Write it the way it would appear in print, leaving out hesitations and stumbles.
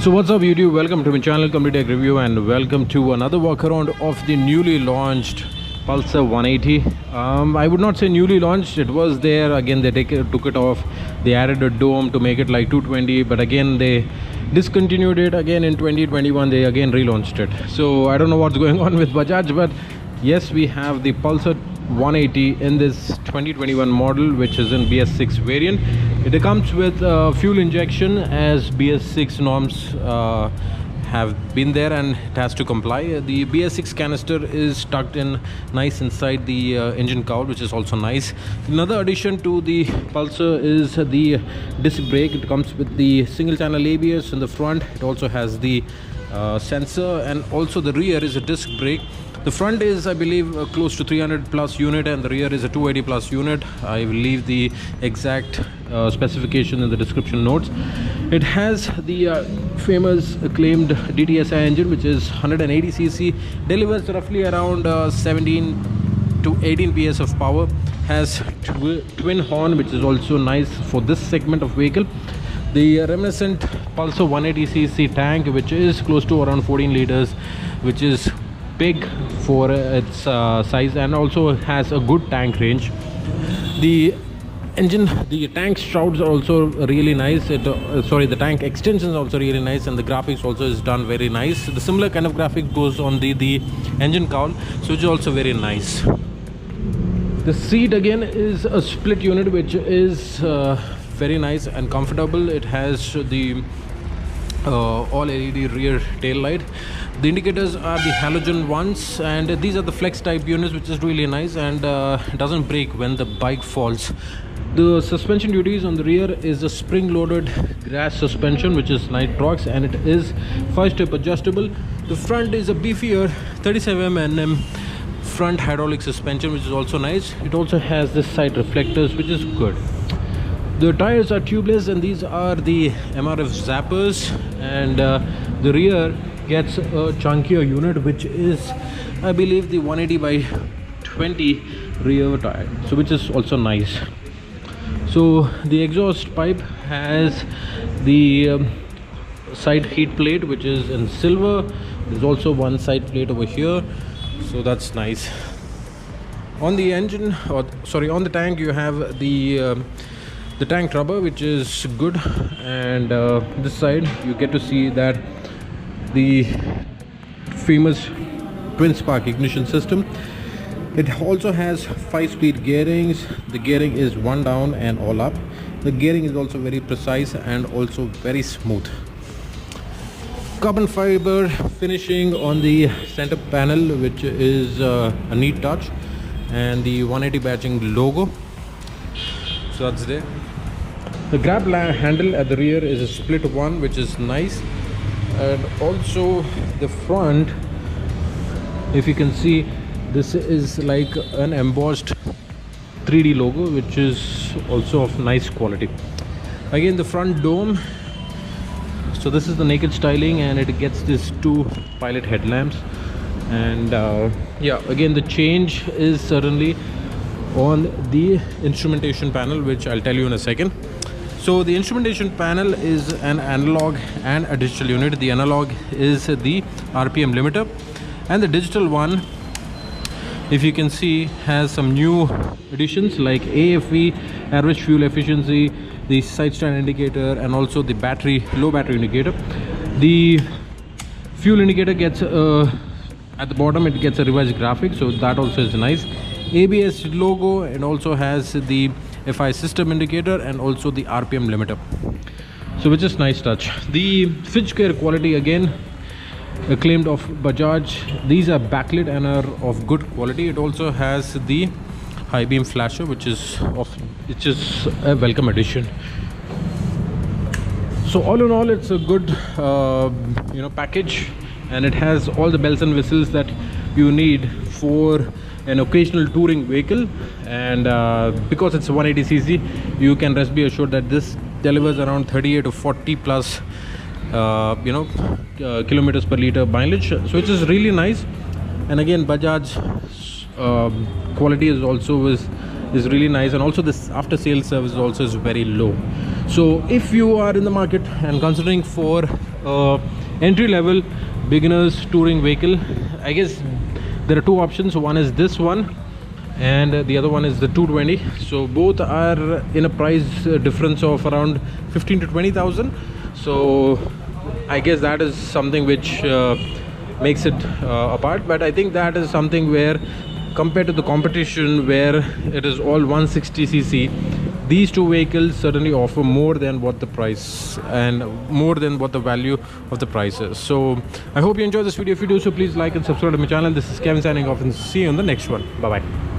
So what's up YouTube, welcome to my channel Complete Tech Review and welcome to another walk around of the newly launched Pulsar 180. I would not say newly launched, it was there, again they took it off, they added a dome to make it like 220, but again they discontinued it again in 2021, they again relaunched it. So I don't know what's going on with Bajaj, but yes, we have the Pulsar 180 in this 2021 model, which is in BS6 variant. It comes with fuel injection as BS6 norms have been there and it has to comply. The BS6 canister is tucked in nice inside the engine cowl, which is also nice. Another addition to the Pulsar is the disc brake. It comes with the single channel ABS in the front. It also has the sensor, and also the rear is a disc brake. The front is, I believe, close to 300 plus unit and the rear is a 280 plus unit. I will leave the exact specification in the description notes. It has the famous acclaimed DTSI engine, which is 180cc, delivers roughly around 17 to 18 PS of power, has twin horn, which is also nice for this segment of vehicle. The reminiscent Pulsar 180cc tank, which is close to around 14 liters, which is big for its size and also has a good tank range. The tank shrouds are also really nice. The tank extension is also really nice, and the graphics also is done very nice. The similar kind of graphic goes on the engine cowl, so it's also very nice. The seat again is a split unit, which is very nice and comfortable. It has the all LED rear tail light. The indicators are the halogen ones, and these are the flex type units, which is really nice, and doesn't break when the bike falls. The suspension duties on the rear is a spring loaded grass suspension, which is Nitrox, and it is 5-step adjustable. The front is a beefier 37mm front hydraulic suspension, which is also nice. It also has this side reflectors, which is good. The tires are tubeless, and these are the MRF zappers, and the rear gets a chunkier unit, which is, I believe, the 180 by 20 rear tire, so which is also nice. So the exhaust pipe has the side heat plate, which is in silver. There's also one side plate over here, so that's nice. On the engine, on the tank, you have the tank rubber, which is good, and this side you get to see that the famous twin spark ignition system. It also has 5-speed gearings. The gearing is 1 down and all up. The gearing is also very precise and also very smooth. Carbon fiber finishing on the center panel, which is a neat touch, and the 180 badging logo, so that's there. The grab handle at the rear is a split one, which is nice, and also the front, if you can see, this is like an embossed 3D logo, which is also of nice quality. Again, the front dome, so this is the naked styling, and it gets these 2 pilot headlamps, and yeah, again the change is certainly on the instrumentation panel, which I'll tell you in a second. So the instrumentation panel is an analog and a digital unit. The analog is the RPM limiter, and the digital one, if you can see, has some new additions like AFE, average fuel efficiency, the side stand indicator, and also the low battery indicator. The fuel indicator gets at the bottom, it gets a revised graphic, so that also is nice. ABS logo, and also has the FI system indicator and also the RPM limiter, so which is nice touch. The switchgear quality, again acclaimed of Bajaj. These are backlit and are of good quality. It also has the high beam flasher, which is a welcome addition. So all in all, it's a good package, and it has all the bells and whistles that you need for an occasional touring vehicle, and because it's a 180cc, you can rest be assured that this delivers around 38 to 40 plus kilometers per liter mileage, so it is really nice. And again, Bajaj quality is also is really nice, and also this after sales service also is very low. So if you are in the market and considering for entry level beginners touring vehicle, I guess there are two options. One is this one and the other one is the 220. So both are in a price difference of around 15 to 20,000. So I guess that is something which makes it apart. But I think that is something where, compared to the competition where it is all 160cc, these two vehicles certainly offer more than what the price and more than what the value of the price is. So I hope you enjoyed this video. If you do so, please like and subscribe to my channel. This is Kevin signing off, and see you on the next one. Bye bye.